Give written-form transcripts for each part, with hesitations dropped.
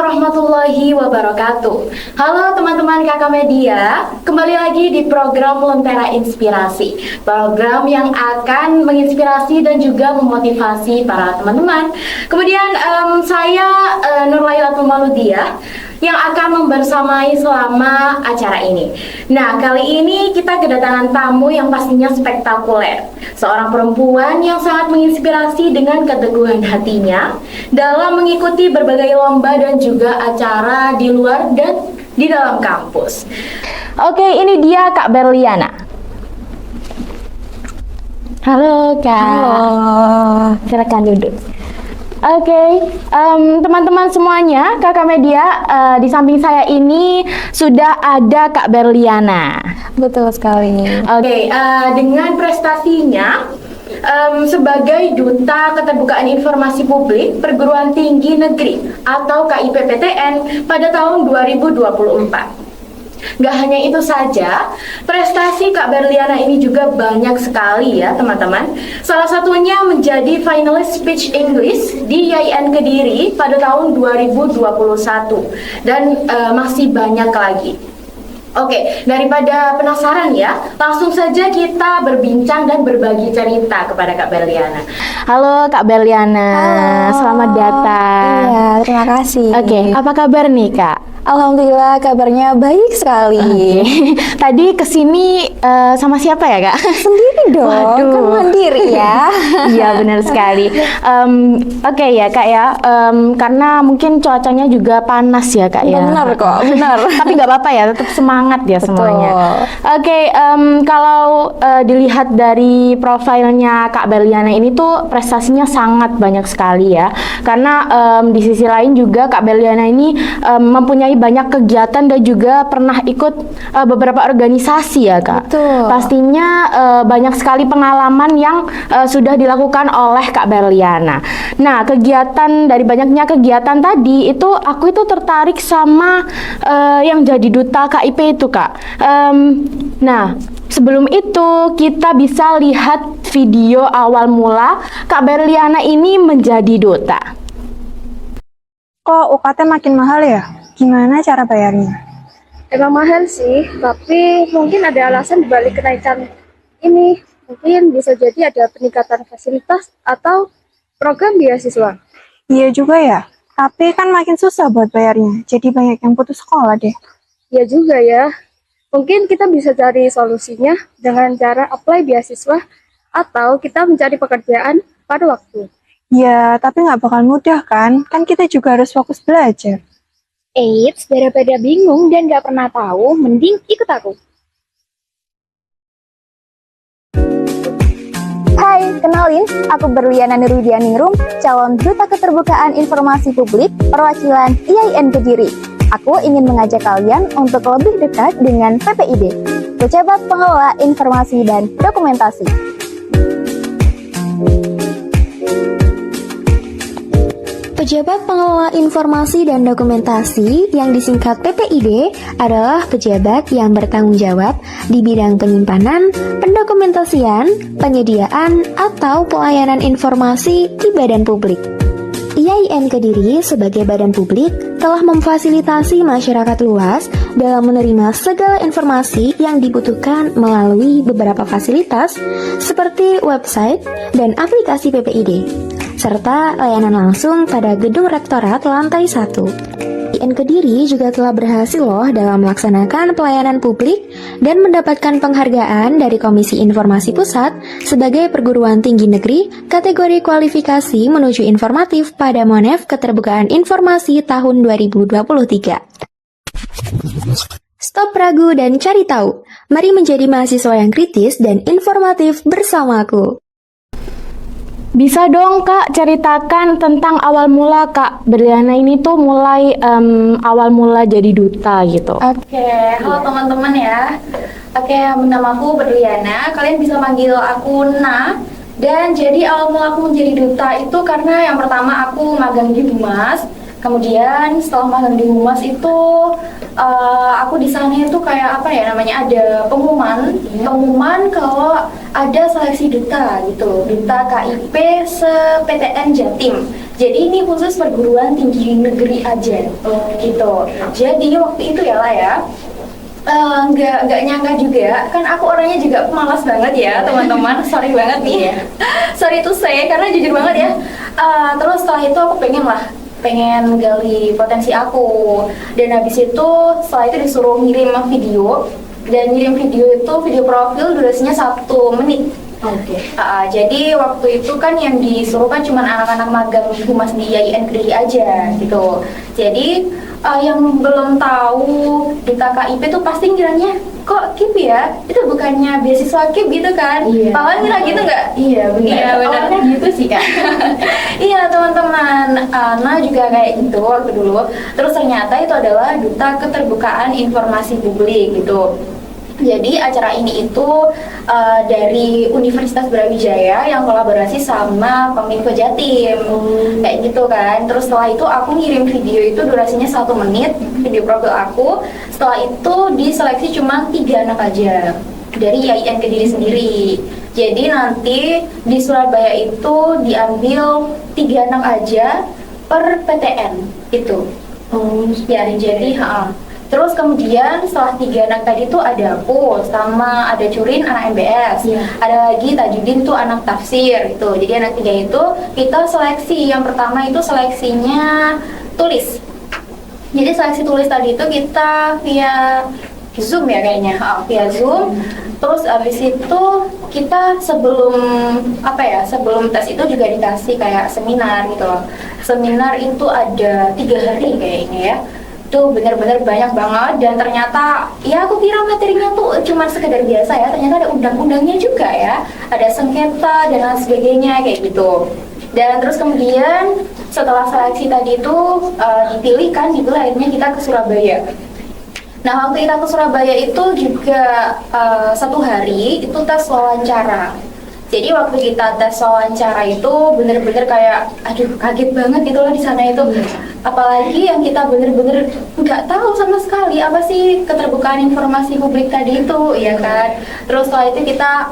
warahmatullahi wabarakatuh. Halo teman-teman Kakak Media, kembali lagi di program Lentera Inspirasi. Program yang akan menginspirasi dan juga memotivasi para teman-teman. Kemudian saya Nurlailatul Maludiah yang akan membersamai selama acara ini. Nah, kali ini kita kedatangan tamu yang pastinya spektakuler. Seorang perempuan yang sangat menginspirasi dengan keteguhan hatinya dalam mengikuti berbagai lomba dan juga acara di luar dan di dalam kampus. Oke, ini dia Kak Berliana. Halo Kak. Halo. Silakan duduk. Oke, teman-teman semuanya, Kakak Media, di samping saya ini sudah ada Kak Berliana. Betul sekali. Oke, dengan prestasinya sebagai Duta Keterbukaan Informasi Publik Perguruan Tinggi Negeri atau KIPPTN pada tahun 2024. Gak hanya itu saja, prestasi Kak Berliana ini juga banyak sekali ya teman-teman. Salah satunya menjadi finalis speech English di YIN Kediri pada tahun 2021 dan masih banyak lagi. Oke, daripada penasaran ya, langsung saja kita berbincang dan berbagi cerita kepada Kak Berliana. Halo Kak Berliana. Halo. Selamat datang. Iya, terima kasih. Oke, apa kabar nih Kak? Alhamdulillah kabarnya baik sekali. Oke. Tadi kesini sama siapa ya Kak? Sendiri dong, Waduh. kan mandiri ya. Iya benar sekali. Oke ya Kak ya, karena mungkin cuacanya juga panas ya Kak ya. Benar kok, benar. Tapi nggak apa-apa ya, tetap semangat ya Betul. semuanya. Oke, kalau dilihat dari profilnya Kak Berliana ini tuh prestasinya sangat banyak sekali ya. Karena di sisi lain juga Kak Berliana ini mempunyai banyak kegiatan dan juga pernah ikut beberapa organisasi ya Kak. Betul. Pastinya banyak sekali pengalaman yang sudah dilakukan oleh Kak Berliana. Nah, kegiatan dari banyaknya kegiatan tadi itu aku itu tertarik sama yang jadi duta KIP itu Kak. Nah, sebelum itu kita bisa lihat video awal mula Kak Berliana ini menjadi duta. Kok UKT makin mahal ya? Gimana cara bayarnya? Emang mahal sih, tapi mungkin ada alasan dibalik kenaikan ini. Mungkin bisa jadi ada peningkatan fasilitas atau program beasiswa. Iya juga ya, tapi kan makin susah buat bayarnya. Jadi banyak yang putus sekolah deh. Ya juga ya, mungkin kita bisa cari solusinya dengan cara apply beasiswa atau kita mencari pekerjaan pada waktu. Ya, tapi nggak bakal mudah kan? Kan kita juga harus fokus belajar. Eits, daripada bingung dan gak pernah tahu, mending ikut aku. Hai, kenalin, aku Berliana Nurwidianingrum, calon Duta Keterbukaan Informasi Publik perwakilan YIN Kediri. Aku ingin mengajak kalian untuk lebih dekat dengan PPID, Pejabat Pengelola Informasi dan Dokumentasi. Pejabat Pengelola Informasi dan Dokumentasi yang disingkat PPID adalah pejabat yang bertanggung jawab di bidang penyimpanan, pendokumentasian, penyediaan, atau pelayanan informasi di badan publik. YIN Kediri sebagai badan publik telah memfasilitasi masyarakat luas dalam menerima segala informasi yang dibutuhkan melalui beberapa fasilitas seperti website dan aplikasi PPID, serta layanan langsung pada gedung rektorat lantai 1. YIN Kediri juga telah berhasil loh dalam melaksanakan pelayanan publik dan mendapatkan penghargaan dari Komisi Informasi Pusat sebagai perguruan tinggi negeri kategori kualifikasi menuju informatif pada Monef Keterbukaan Informasi tahun 2023. Stop ragu dan cari tahu. Mari menjadi mahasiswa yang kritis dan informatif bersamaku. Bisa dong Kak ceritakan tentang awal mula Kak Berliana ini tuh mulai awal mula jadi duta gitu. Oke, halo teman-teman ya. Oke, namaku Berliana. Kalian bisa manggil aku Na. Dan jadi awal mula aku menjadi duta itu karena yang pertama aku magang di Humas. Kemudian setelah magang di Humas itu aku di sana itu kayak apa ya namanya, ada pengumuman kalau ada seleksi duta gitu, duta KIP se-PTN Jatim. Jadi ini khusus perguruan tinggi negeri aja gitu. Jadi waktu itu ya lah ya, nggak nyangka juga, kan aku orangnya juga malas banget ya teman-teman. Sorry banget nih, sorry to say karena jujur banget ya. Terus setelah itu aku pengen gali potensi aku, dan habis itu setelah itu disuruh ngirim video, dan ngirim video itu video profil durasinya 1 menit. Oke. Jadi waktu itu kan yang disuruh kan cuma anak-anak magang di Humas di IAIN Kediri aja gitu. Jadi yang belum tahu duta KIP tuh pasti ngiranya kok KIP ya? Itu bukannya beasiswa KIP gitu kan? Iya. Pawan ngira gitu nggak? Iya benar. Iya, benar. Awalnya gitu sih Kak. Iya teman-teman, Ana juga kayak gitu waktu dulu. Terus ternyata itu adalah duta keterbukaan informasi publik gitu. Jadi acara ini itu dari Universitas Brawijaya yang kolaborasi sama Kominfo Jatim, kayak gitu kan. Terus setelah itu aku ngirim video itu durasinya 1 menit, video profil aku. Setelah itu diseleksi cuma 3 anak aja dari IAIN Kediri sendiri. Jadi nanti di Surabaya itu diambil 3 anak aja per PTN itu. Ya, jadi Terus kemudian setelah 3 anak tadi tuh ada aku sama ada Curin anak MBS, ada lagi Tajudin tuh anak tafsir itu. Jadi anak 3 itu kita seleksi. Yang pertama itu seleksinya tulis. Jadi seleksi tulis tadi itu kita via Zoom ya kayaknya, via Zoom. Terus abis itu kita sebelum sebelum tes itu juga dikasih kayak seminar gitu loh. Seminar itu ada 3 hari kayaknya ya. Itu benar-benar banyak banget, dan ternyata ya aku kira materinya tuh cuma sekedar biasa ya, ternyata ada undang-undangnya juga ya, ada sengketa dan lain sebagainya kayak gitu. Dan terus kemudian setelah seleksi tadi itu dipilih akhirnya kita ke Surabaya. Nah waktu kita ke Surabaya itu juga 1 hari itu tes wawancara. Jadi waktu kita tes wawancara itu bener-bener kayak, aduh kaget banget gitu loh di sana itu. Apalagi yang kita bener-bener nggak tahu sama sekali apa sih keterbukaan informasi publik tadi itu, ya kan. Terus setelah itu kita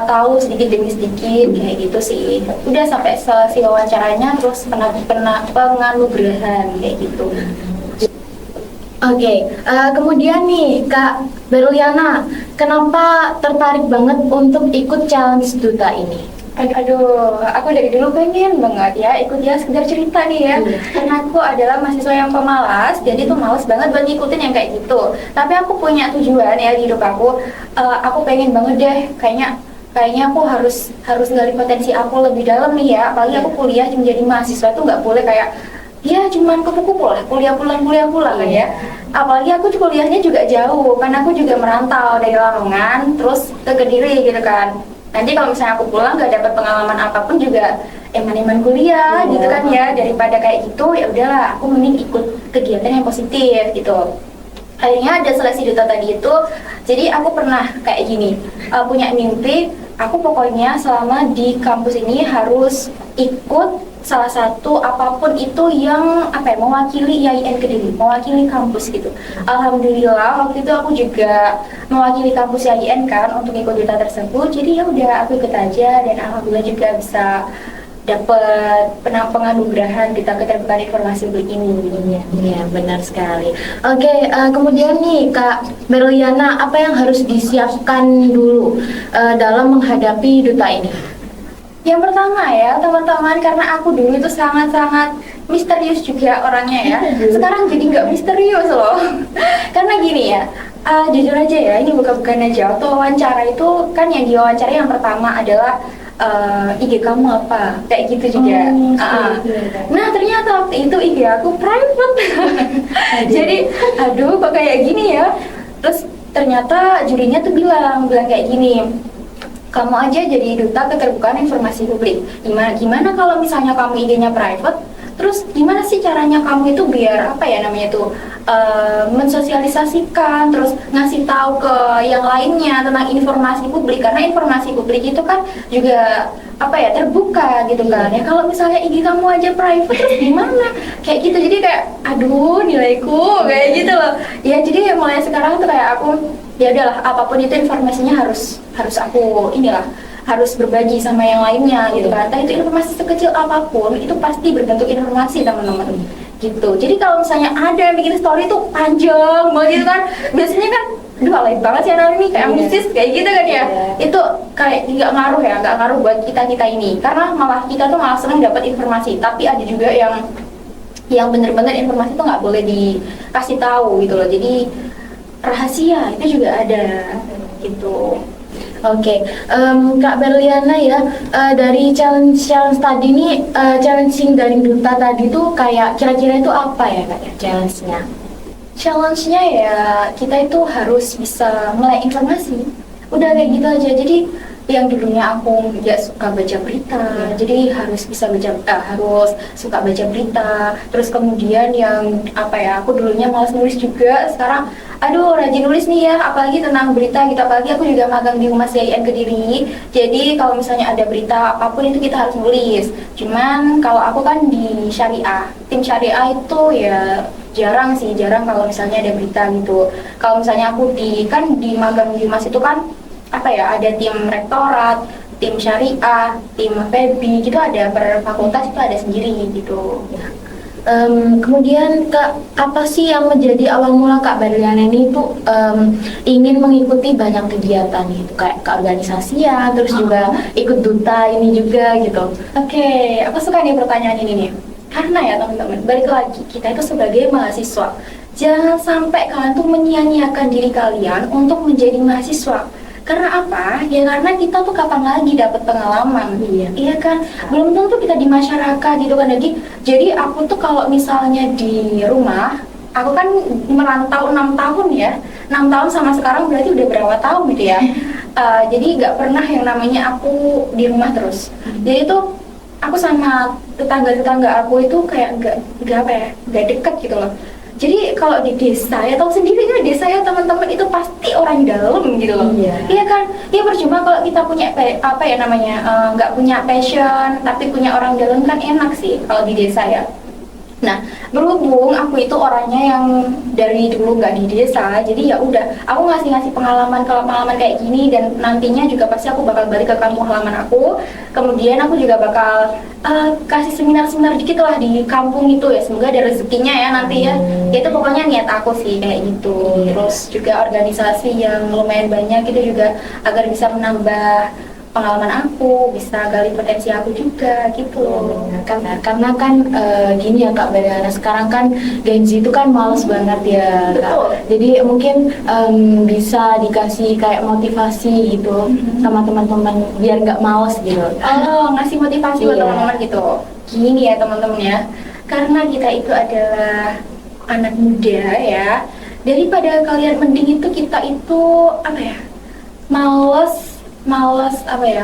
tahu sedikit demi sedikit kayak gitu sih. Udah sampai selesai wawancaranya, terus penganugerahan kayak gitu. Oke, kemudian nih Kak Berliana, kenapa tertarik banget untuk ikut challenge duta ini? Aduh, aku dari dulu pengen banget ya ikut ya, sekedar cerita nih ya. Karena aku adalah mahasiswa yang pemalas, jadi tuh males banget buat ngikutin yang kayak gitu. Tapi aku punya tujuan ya di hidup aku. Aku pengen banget deh, kayaknya aku harus gali potensi aku lebih dalam nih ya. Apalagi aku kuliah menjadi mahasiswa tuh nggak boleh kayak ya cuman kupu-kupu lah, kuliah pulang kan ya. Apalagi aku kuliahnya juga jauh, karena aku juga merantau dari Lamongan terus ke Kediri gitu kan. Nanti kalau misalnya aku pulang nggak dapat pengalaman apapun juga eman-eman kuliah gitu kan ya, daripada kayak gitu ya udahlah aku mending ikut kegiatan yang positif gitu. Akhirnya ada seleksi duta tadi itu, jadi aku pernah kayak gini, punya mimpi, aku pokoknya selama di kampus ini harus ikut salah satu apapun itu yang mewakili IAIN Kediri, mewakili kampus gitu. Alhamdulillah waktu itu aku juga mewakili kampus IAIN kan untuk ikut duta tersebut. Jadi ya udah aku ikut aja, dan alhamdulillah juga bisa dapat penganugerahan duta keterbukaan informasi publik ini. Iya, benar sekali. Oke, kemudian nih Kak Berliana, apa yang harus disiapkan dulu dalam menghadapi duta ini? Yang pertama ya teman-teman, karena aku dulu itu sangat-sangat misterius juga orangnya ya. Sekarang jadi nggak misterius loh. Karena gini ya, jujur aja ya, ini bukan aja. Waktu wawancara itu kan yang diwawancara yang pertama adalah IG kamu apa, kayak gitu juga. Nah ternyata waktu itu IG aku private. Jadi aduh kok kayak gini ya. Terus ternyata jurinya tuh bilang kayak gini, kamu aja jadi duta keterbukaan informasi publik. Gimana kalau misalnya kamu IG-nya private, Terus gimana sih caranya kamu itu biar apa ya namanya tuh mensosialisasikan, terus ngasih tahu ke yang lainnya tentang informasi publik, karena informasi publik itu kan juga apa ya terbuka gitu kan ya. Kalau misalnya IG kamu aja private terus gimana kayak gitu, jadi kayak aduh nilaiku kayak gitu loh ya. Jadi ya mulai sekarang tuh kayak aku ya udahlah, apapun itu informasinya harus aku inilah harus berbagi sama yang lainnya gitu kan. Entah itu informasi sekecil apapun itu pasti berbentuk informasi teman-teman gitu. Jadi kalau misalnya ada yang bikin story tuh panjang banget gitu kan, biasanya kan aduh alay banget sih anak ini kayak ambisius kayak gitu kan ya. Itu kayak nggak ngaruh buat kita ini, karena malah kita tuh malah seneng dapat informasi. Tapi ada juga yang bener-bener informasi tuh nggak boleh dikasih tahu gitu loh, jadi rahasia itu juga ada gitu. Oke, Kak Berliana ya, dari challenge tadi nih, challenging dari Duta tadi tuh kayak kira-kira itu apa ya Kak ya, challenge-nya? Challenge-nya ya kita itu harus bisa melek informasi. Udah kayak gitu aja. Jadi yang dulunya aku nggak suka baca berita, jadi harus suka baca berita. Terus kemudian yang apa ya, aku dulunya malas nulis juga, sekarang aduh rajin nulis nih ya, apalagi tentang berita gitu. Apalagi aku juga magang di Humas CIN Kediri, jadi kalau misalnya ada berita apapun itu kita harus nulis. Cuman kalau aku kan di syariah, tim syariah itu ya jarang kalau misalnya ada berita gitu. Kalau misalnya aku di magang di Humas itu kan apa ya, ada tim rektorat, tim syariah, tim FEBI gitu, ada per fakultas itu ada sendiri gitu. Kemudian Kak, apa sih yang menjadi awal mula Kak Berliana ini tuh ingin mengikuti banyak kegiatan gitu, kayak keorganisasian, terus juga ikut duta ini juga gitu? Oke, aku suka nih pertanyaan ini nih. Karena ya teman-teman, balik lagi, kita itu sebagai mahasiswa, jangan sampai kalian tuh menyia-nyiakan diri kalian untuk menjadi mahasiswa. Karena apa? Ya karena kita tuh kapan lagi dapat pengalaman, iya kan? Belum tentu kita di masyarakat gitu kan. Jadi aku tuh kalau misalnya di rumah, aku kan merantau 6 tahun ya, 6 tahun sama sekarang berarti udah berapa tahun gitu ya. Jadi nggak pernah yang namanya aku di rumah terus. Jadi tuh aku sama tetangga aku itu kayak nggak dekat gitu loh. Jadi kalau di desa ya tahu sendiri kan, desa ya teman-teman itu pasti orang dalam gitu loh. Iya kan? Ya percuma kalau kita punya nggak punya passion tapi punya orang dalam kan enak sih kalau di desa ya. Nah, berhubung aku itu orangnya yang dari dulu nggak di desa, jadi ya udah aku ngasih pengalaman kayak gini, dan nantinya juga pasti aku bakal balik ke kampung halaman aku. Kemudian aku juga bakal kasih seminar dikit lah di kampung itu ya, semoga ada rezekinya ya nanti ya. Itu pokoknya niat aku sih kayak gitu. Terus juga organisasi yang lumayan banyak itu juga agar bisa menambah pengalaman aku, bisa gali potensi aku juga gitu loh. Karena kan gini ya Kak Berliana, sekarang kan Gen Z itu kan males banget ya Kak. Jadi mungkin bisa dikasih kayak motivasi gitu sama teman-teman biar nggak males gitu. Oh, ngasih motivasi buat teman-teman gitu. Gini ya teman-teman ya, karena kita itu adalah anak muda ya, daripada kalian mending itu kita itu apa ya, males apa ya,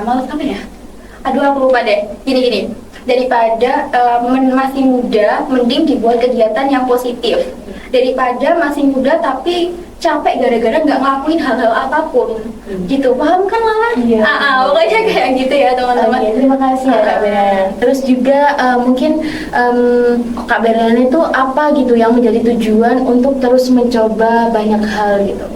aduh aku lupa deh. Gini daripada masih muda, mending dibuat kegiatan yang positif daripada masih muda tapi capek gara-gara nggak ngelakuin hal-hal apapun gitu, paham kan Lala? Pokoknya kayak gitu ya teman-teman. Terima kasih ya Kak Berliana. Terus juga mungkin Kak Berliana itu apa gitu yang menjadi tujuan untuk terus mencoba banyak hal gitu?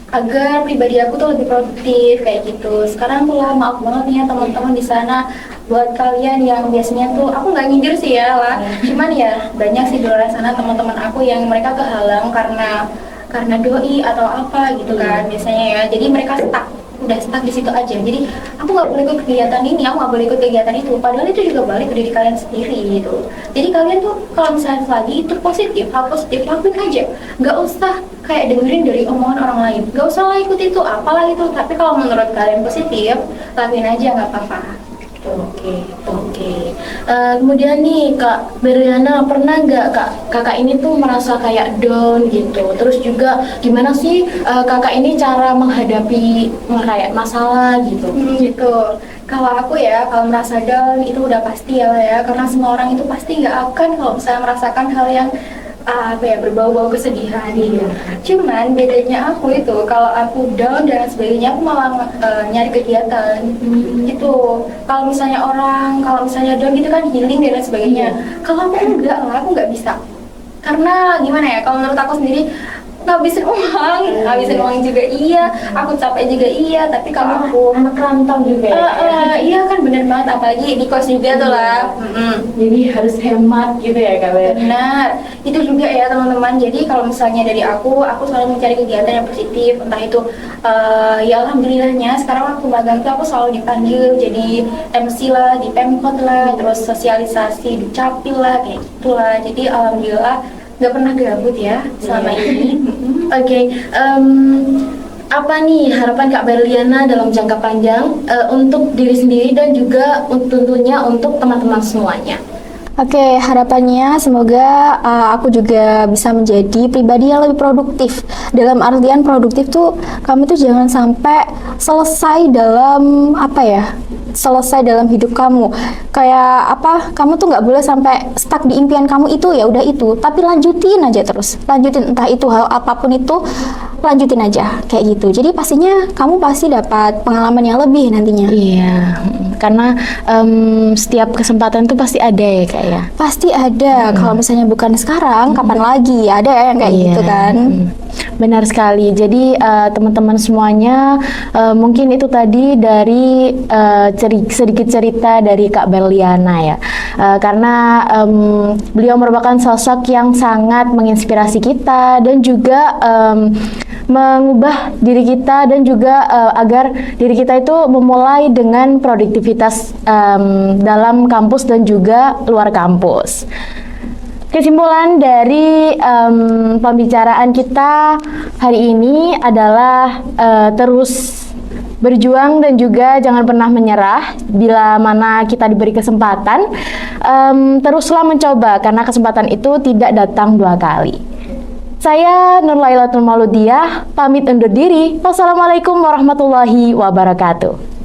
Agar pribadi aku tuh lebih produktif kayak gitu. Sekarang tuh lah, maaf banget nih ya teman-teman di sana, buat kalian yang biasanya tuh aku nggak nyindir sih ya lah, cuman ya banyak sih di luar sana teman-teman aku yang mereka kehalang karena doi atau apa gitu kan biasanya ya. Jadi mereka udah stuck di situ aja. Jadi aku nggak boleh ikut kegiatan ini, aku nggak boleh ikut kegiatan itu, padahal itu juga balik ke diri kalian sendiri gitu. Jadi kalian tuh kalau misalnya lagi itu hal positif lakuin aja, nggak usah kayak dengerin dari omongan orang lain, nggak usah lah ikut itu apalah itu. Tapi kalau menurut kalian positif, lakuin aja, nggak apa-apa Oke. Kemudian nih Kak Berliana, pernah nggak kakak ini tuh merasa kayak down gitu? Terus juga gimana sih kakak ini cara menghadapi kayak masalah gitu? Gitu. Kalau aku ya, kalau merasa down itu udah pasti ya, karena semua orang itu pasti nggak akan kalau misalnya merasakan hal yang berbau-bau kesedihan gitu. Cuman bedanya aku itu kalau aku down dan sebagainya aku malah nyari kegiatan gitu. Kalau misalnya down gitu kan healing dan lain sebagainya. Kalau aku enggak lah, aku nggak bisa. Karena gimana ya? Kalau menurut aku sendiri ngabisin uang juga iya, aku capek juga iya, tapi kalau aku Anak rantau juga ya? iya kan bener banget, apalagi di kos juga tuh lah. Jadi harus hemat gitu ya Kak Ber? Benar, itu juga ya teman-teman. Jadi kalau misalnya dari aku selalu mencari kegiatan yang positif, entah itu ya alhamdulillahnya sekarang waktu magang tuh aku selalu dipanggil jadi MC lah, di Pemkot lah, terus sosialisasi di Capil lah, kayak gitulah. Jadi alhamdulillah nggak pernah gabut ya selama ini. Oke, apa nih harapan Kak Berliana dalam jangka panjang untuk diri sendiri dan juga tentunya untuk teman-teman semuanya? Oke, harapannya semoga aku juga bisa menjadi pribadi yang lebih produktif. Dalam artian produktif tuh, kamu tuh jangan sampai selesai dalam selesai dalam hidup kamu. Kayak kamu tuh nggak boleh sampai stuck di impian kamu itu, ya udah itu. Tapi lanjutin aja terus. Lanjutin, entah itu hal apapun itu, lanjutin aja kayak gitu. Jadi pastinya kamu pasti dapat pengalaman yang lebih nantinya. Iya, karena setiap kesempatan tuh pasti ada ya Kak ya. Pasti ada. Kalau misalnya bukan sekarang, kapan lagi? Ada ya yang kayak gitu kan. Benar sekali. Jadi teman-teman semuanya, mungkin itu tadi dari sedikit cerita dari Kak Berliana ya. Karena beliau merupakan sosok yang sangat menginspirasi kita dan juga mengubah diri kita dan juga agar diri kita itu memulai dengan produktivitas dalam kampus dan juga luar kampus. Kesimpulan dari pembicaraan kita hari ini adalah terus berjuang dan juga jangan pernah menyerah bila mana kita diberi kesempatan. Teruslah mencoba karena kesempatan itu tidak datang dua kali. Saya Nurlailatul Mauludiyah pamit undur diri. Wassalamualaikum warahmatullahi wabarakatuh.